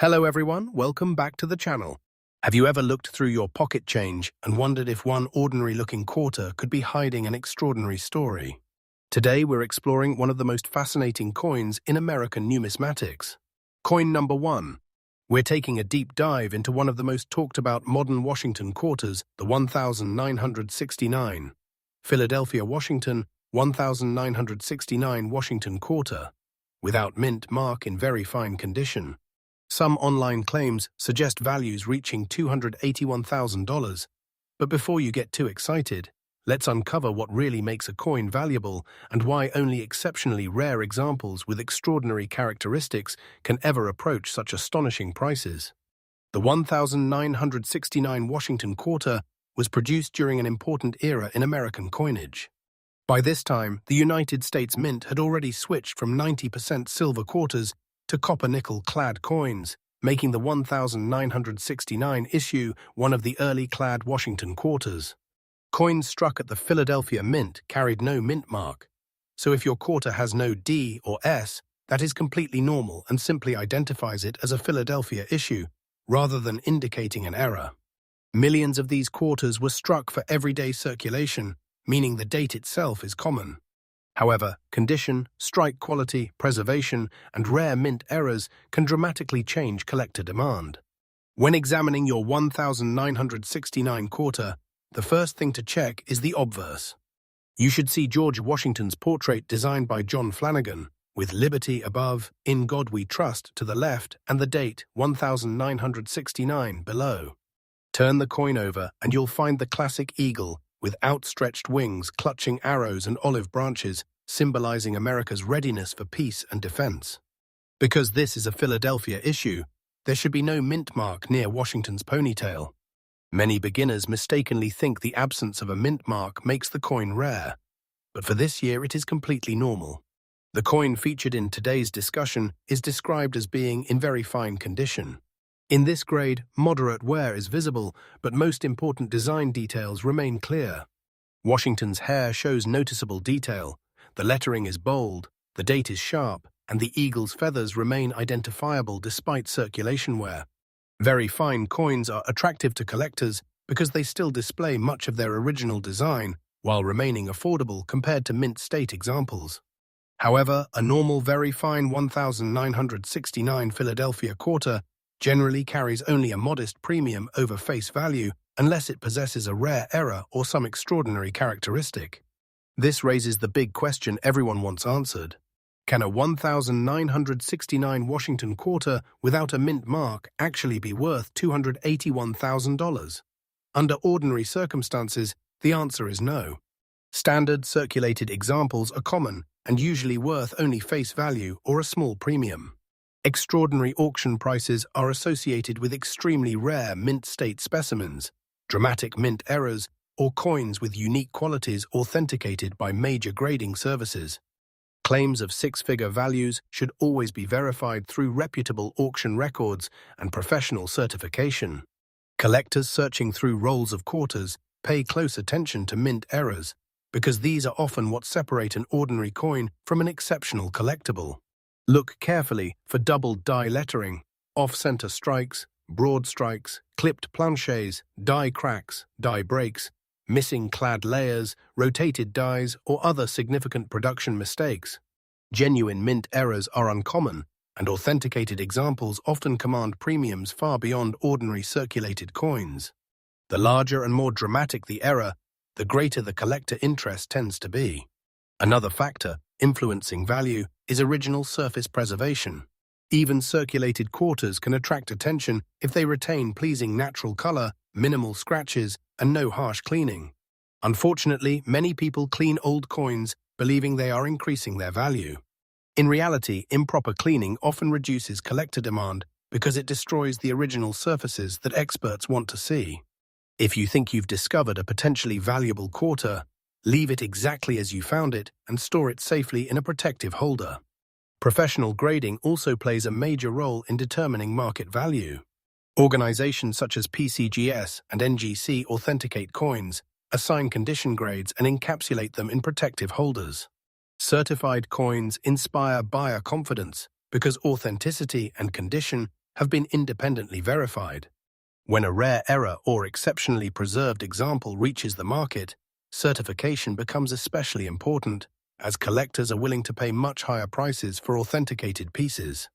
Hello everyone, welcome back to the channel. Have you ever looked through your pocket change and wondered if one ordinary-looking quarter could be hiding an extraordinary story? Today we're exploring one of the most fascinating coins in American numismatics. Coin number 1. We're taking a deep dive into one of the most talked-about modern Washington quarters, the 1969 Philadelphia, Washington, 1969 Washington quarter, without mint mark, in very fine condition. Some online claims suggest values reaching $281,000, but before you get too excited, let's uncover what really makes a coin valuable and why only exceptionally rare examples with extraordinary characteristics can ever approach such astonishing prices. The 1969 Washington quarter was produced during an important era in American coinage. By this time, the United States Mint had already switched from 90% silver quarters to copper-nickel-clad coins, making the 1969 issue one of the early clad Washington quarters. Coins struck at the Philadelphia Mint carried no mint mark, so if your quarter has no D or S, that is completely normal and simply identifies it as a Philadelphia issue, rather than indicating an error. Millions of these quarters were struck for everyday circulation, meaning the date itself is common. However, condition, strike quality, preservation, and rare mint errors can dramatically change collector demand. When examining your 1969 quarter, the first thing to check is the obverse. You should see George Washington's portrait designed by John Flanagan, with Liberty above, In God We Trust to the left, and the date 1969 below. Turn the coin over and you'll find the classic eagle, with outstretched wings clutching arrows and olive branches, symbolizing America's readiness for peace and defense. Because this is a Philadelphia issue, there should be no mint mark near Washington's ponytail. Many beginners mistakenly think the absence of a mint mark makes the coin rare, but for this year it is completely normal. The coin featured in today's discussion is described as being in very fine condition. In this grade, moderate wear is visible, but most important design details remain clear. Washington's hair shows noticeable detail, the lettering is bold, the date is sharp, and the eagle's feathers remain identifiable despite circulation wear. Very fine coins are attractive to collectors because they still display much of their original design while remaining affordable compared to mint state examples. However, a normal very fine 1969 Philadelphia quarter generally carries only a modest premium over face value unless it possesses a rare error or some extraordinary characteristic. This raises the big question everyone wants answered. Can a 1969 Washington quarter without a mint mark actually be worth $281,000? Under ordinary circumstances, the answer is no. Standard circulated examples are common and usually worth only face value or a small premium. Extraordinary auction prices are associated with extremely rare mint state specimens, dramatic mint errors, or coins with unique qualities authenticated by major grading services. Claims of six-figure values should always be verified through reputable auction records and professional certification. Collectors searching through rolls of quarters pay close attention to mint errors because these are often what separate an ordinary coin from an exceptional collectible. Look carefully for doubled die lettering, off-center strikes, broad strikes, clipped planchets, die cracks, die breaks, missing clad layers, rotated dies, or other significant production mistakes. Genuine mint errors are uncommon, and authenticated examples often command premiums far beyond ordinary circulated coins. The larger and more dramatic the error, the greater the collector interest tends to be. Another factor influencing value is original surface preservation. Even circulated quarters can attract attention if they retain pleasing natural color, minimal scratches, and no harsh cleaning. Unfortunately, many people clean old coins believing they are increasing their value. In reality, improper cleaning often reduces collector demand because it destroys the original surfaces that experts want to see. If you think you've discovered a potentially valuable quarter, leave it exactly as you found it and store it safely in a protective holder. Professional grading also plays a major role in determining market value. Organizations such as PCGS and NGC authenticate coins, assign condition grades, and encapsulate them in protective holders. Certified coins inspire buyer confidence because authenticity and condition have been independently verified. When a rare error or exceptionally preserved example reaches the market, certification becomes especially important, as collectors are willing to pay much higher prices for authenticated pieces.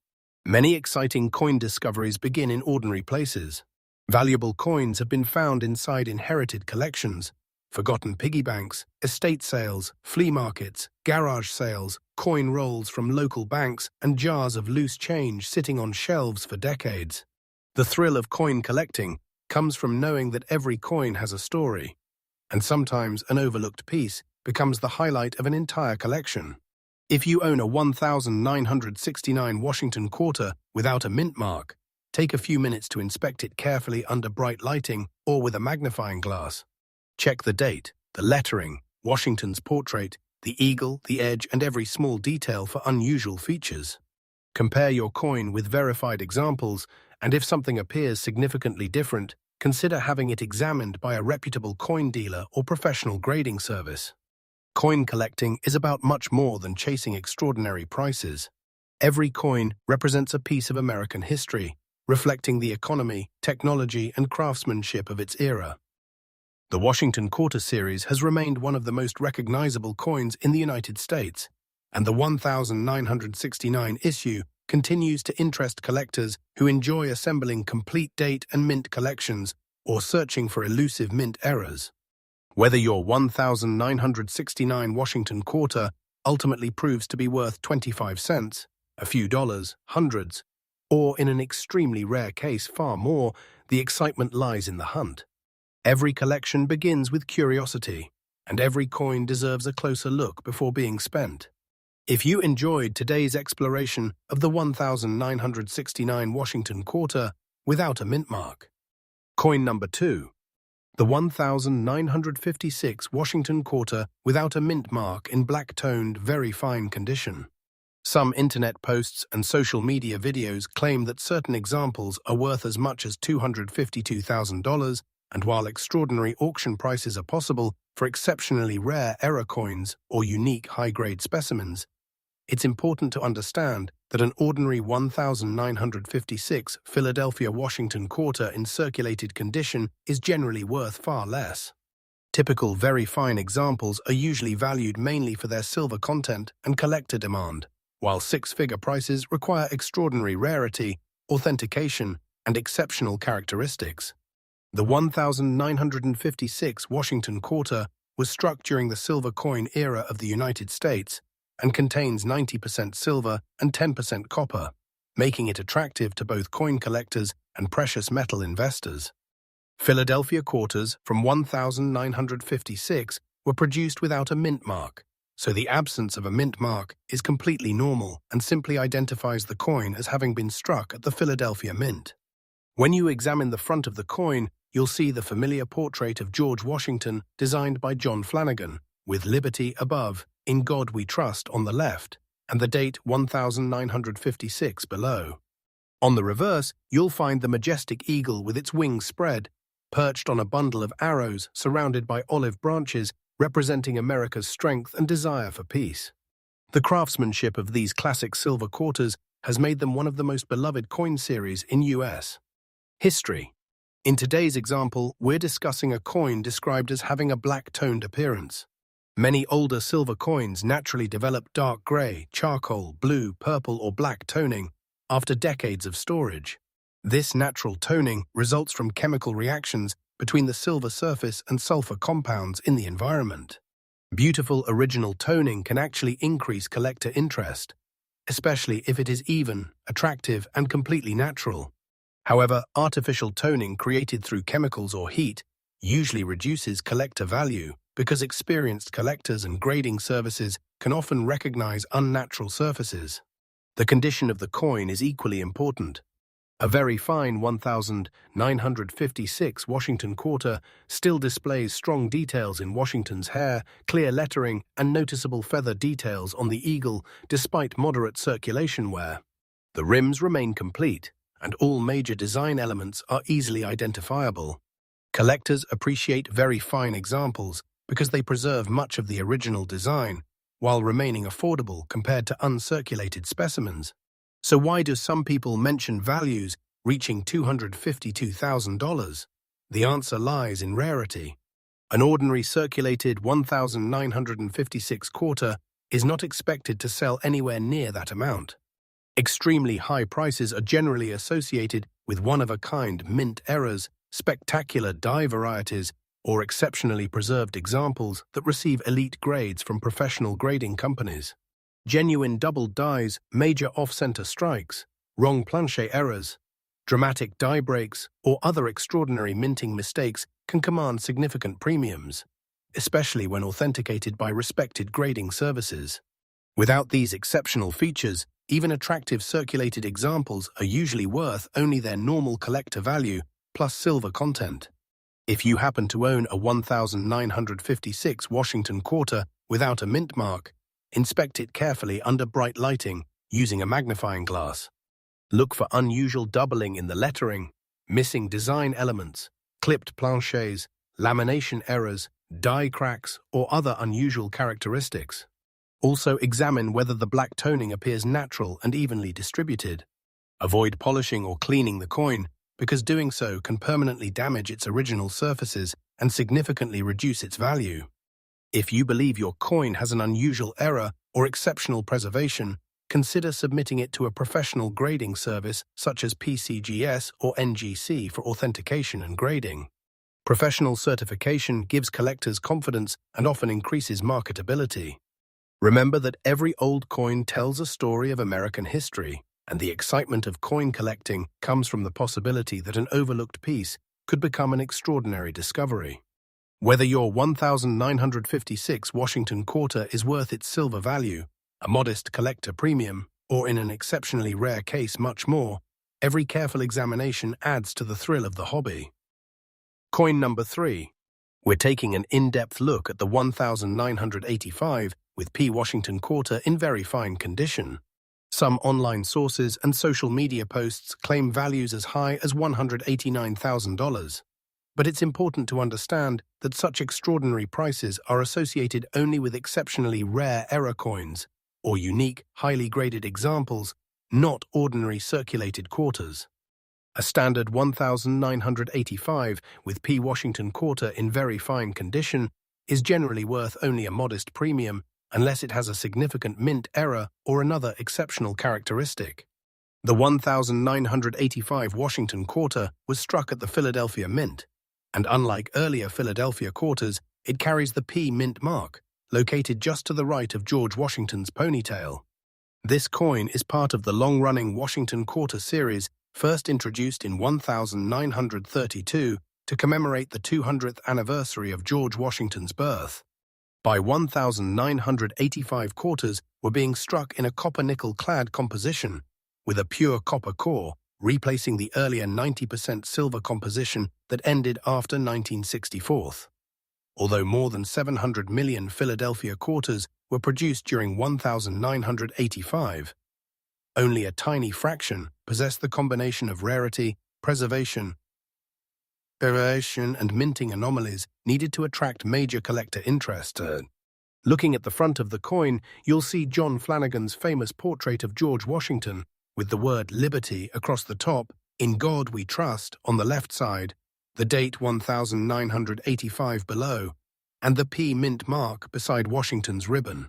Many exciting coin discoveries begin in ordinary places. Valuable coins have been found inside inherited collections, forgotten piggy banks, estate sales, flea markets, garage sales, coin rolls from local banks, and jars of loose change sitting on shelves for decades. The thrill of coin collecting comes from knowing that every coin has a story, and sometimes an overlooked piece becomes the highlight of an entire collection. If you own a 1969 Washington quarter without a mint mark, take a few minutes to inspect it carefully under bright lighting or with a magnifying glass. Check the date, the lettering, Washington's portrait, the eagle, the edge, and every small detail for unusual features. Compare your coin with verified examples, and if something appears significantly different, consider having it examined by a reputable coin dealer or professional grading service. Coin collecting is about much more than chasing extraordinary prices. Every coin represents a piece of American history, reflecting the economy, technology, and craftsmanship of its era. The Washington Quarter Series has remained one of the most recognizable coins in the United States, and the 1969 issue continues to interest collectors who enjoy assembling complete date and mint collections or searching for elusive mint errors. Whether your 1969 Washington Quarter ultimately proves to be worth 25 cents, a few dollars, hundreds, or in an extremely rare case far more, the excitement lies in the hunt. Every collection begins with curiosity, and every coin deserves a closer look before being spent. If you enjoyed today's exploration of the 1969 Washington Quarter without a mint mark. Coin number 2. The 1956 Washington Quarter without a mint mark in black-toned, very fine condition. Some internet posts and social media videos claim that certain examples are worth as much as $252,000, and while extraordinary auction prices are possible for exceptionally rare error coins or unique high-grade specimens, it's important to understand that an ordinary 1956 Philadelphia Washington Quarter in circulated condition is generally worth far less. Typical very fine examples are usually valued mainly for their silver content and collector demand, while six-figure prices require extraordinary rarity, authentication, and exceptional characteristics. The 1956 Washington Quarter was struck during the silver coin era of the United States and contains 90% silver and 10% copper, making it attractive to both coin collectors and precious metal investors. Philadelphia quarters from 1956 were produced without a mint mark, so the absence of a mint mark is completely normal and simply identifies the coin as having been struck at the Philadelphia Mint. When you examine the front of the coin, you'll see the familiar portrait of George Washington designed by John Flanagan, with Liberty above, In God We Trust on the left, and the date 1956 below. On the reverse, you'll find the majestic eagle with its wings spread, perched on a bundle of arrows surrounded by olive branches representing America's strength and desire for peace. The craftsmanship of these classic silver quarters has made them one of the most beloved coin series in U.S. history. In today's example, we're discussing a coin described as having a black-toned appearance. Many older silver coins naturally develop dark gray, charcoal, blue, purple, or black toning after decades of storage. This natural toning results from chemical reactions between the silver surface and sulfur compounds in the environment. Beautiful original toning can actually increase collector interest, especially if it is even, attractive, and completely natural. However, artificial toning created through chemicals or heat usually reduces collector value because experienced collectors and grading services can often recognize unnatural surfaces. The condition of the coin is equally important. A very fine 1956 Washington Quarter still displays strong details in Washington's hair, clear lettering, and noticeable feather details on the eagle despite moderate circulation wear. The rims remain complete, and all major design elements are easily identifiable. Collectors appreciate very fine examples because they preserve much of the original design while remaining affordable compared to uncirculated specimens. So why do some people mention values reaching $252,000? The answer lies in rarity. An ordinary circulated 1,956 quarter is not expected to sell anywhere near that amount. Extremely high prices are generally associated with one-of-a-kind mint errors, spectacular die varieties, or exceptionally preserved examples that receive elite grades from professional grading companies. Genuine doubled dies, major off-center strikes, wrong planche errors, dramatic die breaks, or other extraordinary minting mistakes can command significant premiums, especially when authenticated by respected grading services. Without these exceptional features, even attractive circulated examples are usually worth only their normal collector value plus silver content. If you happen to own a 1956 Washington quarter without a mint mark, inspect it carefully under bright lighting using a magnifying glass. Look for unusual doubling in the lettering, missing design elements, clipped planches, lamination errors, die cracks, or other unusual characteristics. Also examine whether the black toning appears natural and evenly distributed. Avoid polishing or cleaning the coin, because doing so can permanently damage its original surfaces and significantly reduce its value. If you believe your coin has an unusual error or exceptional preservation, consider submitting it to a professional grading service such as PCGS or NGC for authentication and grading. Professional certification gives collectors confidence and often increases marketability. Remember that every old coin tells a story of American history, and the excitement of coin collecting comes from the possibility that an overlooked piece could become an extraordinary discovery. Whether your 1956 Washington quarter is worth its silver value, a modest collector premium, or in an exceptionally rare case much more, every careful examination adds to the thrill of the hobby. Coin number 3. We're taking an in-depth look at the 1985 with P Washington quarter in very fine condition. Some online sources and social media posts claim values as high as $189,000. But it's important to understand that such extraordinary prices are associated only with exceptionally rare error coins, or unique, highly graded examples, not ordinary circulated quarters. A standard 1985 with P Washington quarter in very fine condition is generally worth only a modest premium unless it has a significant mint error or another exceptional characteristic. The 1985 Washington quarter was struck at the Philadelphia Mint, and unlike earlier Philadelphia quarters, it carries the P Mint mark, located just to the right of George Washington's ponytail. This coin is part of the long-running Washington quarter series, first introduced in 1932 to commemorate the 200th anniversary of George Washington's birth. By 1985 quarters were being struck in a copper-nickel clad composition, with a pure copper core, replacing the earlier 90% silver composition that ended after 1964. Although more than 700 million Philadelphia quarters were produced during 1985, only a tiny fraction possessed the combination of rarity, preservation, and minting anomalies needed to attract major collector interest. Looking at the front of the coin, you'll see John Flanagan's famous portrait of George Washington, with the word Liberty across the top, In God We Trust on the left side, the date 1985 below, and the P Mint mark beside Washington's ribbon.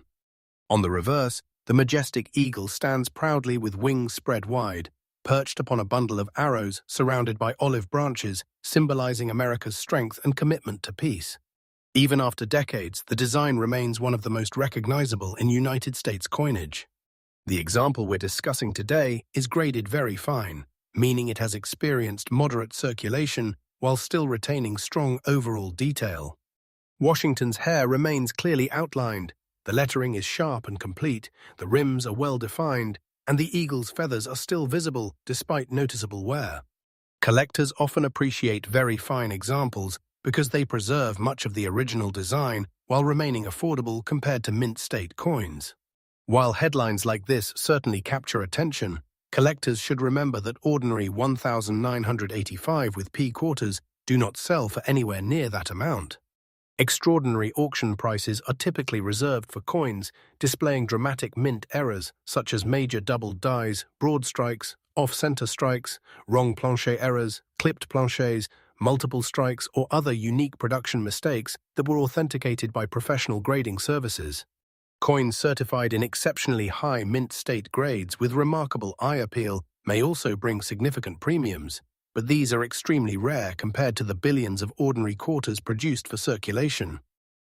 On the reverse, the majestic eagle stands proudly with wings spread wide, perched upon a bundle of arrows surrounded by olive branches, symbolizing America's strength and commitment to peace. Even after decades, the design remains one of the most recognizable in United States coinage. The example we're discussing today is graded very fine, meaning it has experienced moderate circulation while still retaining strong overall detail. Washington's hair remains clearly outlined, the lettering is sharp and complete, the rims are well defined, and the eagle's feathers are still visible despite noticeable wear. Collectors often appreciate very fine examples because they preserve much of the original design while remaining affordable compared to mint-state coins. While headlines like this certainly capture attention, collectors should remember that ordinary 1985 with P quarters do not sell for anywhere near that amount. Extraordinary auction prices are typically reserved for coins displaying dramatic mint errors such as major doubled dies, broad strikes, off-center strikes, wrong plancher errors, clipped planchers, multiple strikes, or other unique production mistakes that were authenticated by professional grading services. Coins certified in exceptionally high mint state grades with remarkable eye appeal may also bring significant premiums, but these are extremely rare compared to the billions of ordinary quarters produced for circulation.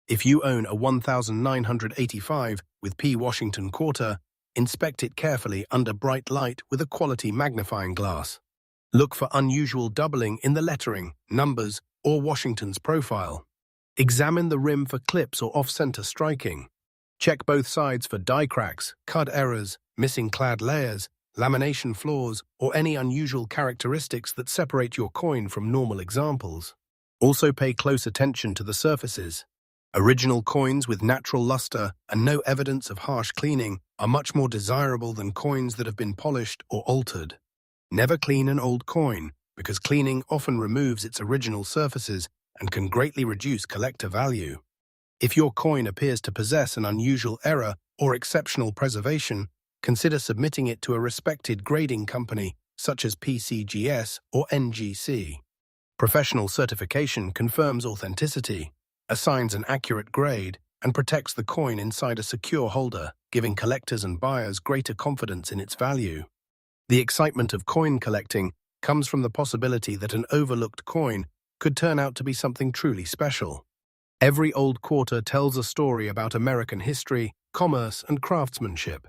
If you own a 1985 with P. Washington quarter, inspect it carefully under bright light with a quality magnifying glass. Look for unusual doubling in the lettering, numbers, or Washington's profile. Examine the rim for clips or off-center striking. Check both sides for die cracks, cud errors, missing clad layers, lamination flaws, or any unusual characteristics that separate your coin from normal examples. Also pay close attention to the surfaces. Original coins with natural luster and no evidence of harsh cleaning are much more desirable than coins that have been polished or altered. Never clean an old coin, because cleaning often removes its original surfaces and can greatly reduce collector value. If your coin appears to possess an unusual error or exceptional preservation, consider submitting it to a respected grading company such as PCGS or NGC. Professional certification confirms authenticity, assigns an accurate grade, and protects the coin inside a secure holder, giving collectors and buyers greater confidence in its value. The excitement of coin collecting comes from the possibility that an overlooked coin could turn out to be something truly special. Every old quarter tells a story about American history, commerce, and craftsmanship.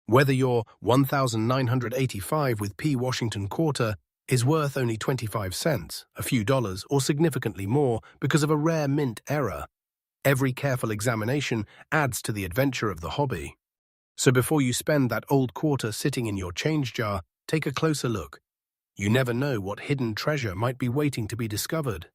Whether your 1985 with P. Washington quarter is worth only 25 cents, a few dollars, or significantly more because of a rare mint error, every careful examination adds to the adventure of the hobby. So before you spend that old quarter sitting in your change jar, take a closer look. You never know what hidden treasure might be waiting to be discovered.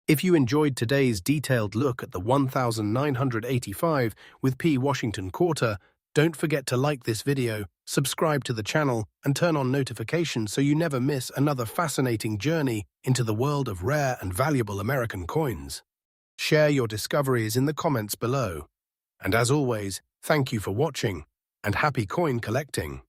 If you enjoyed today's detailed look at the 1985 with P. Washington quarter, don't forget to like this video, subscribe to the channel, and turn on notifications so you never miss another fascinating journey into the world of rare and valuable American coins. Share your discoveries in the comments below. And as always, thank you for watching, and happy coin collecting!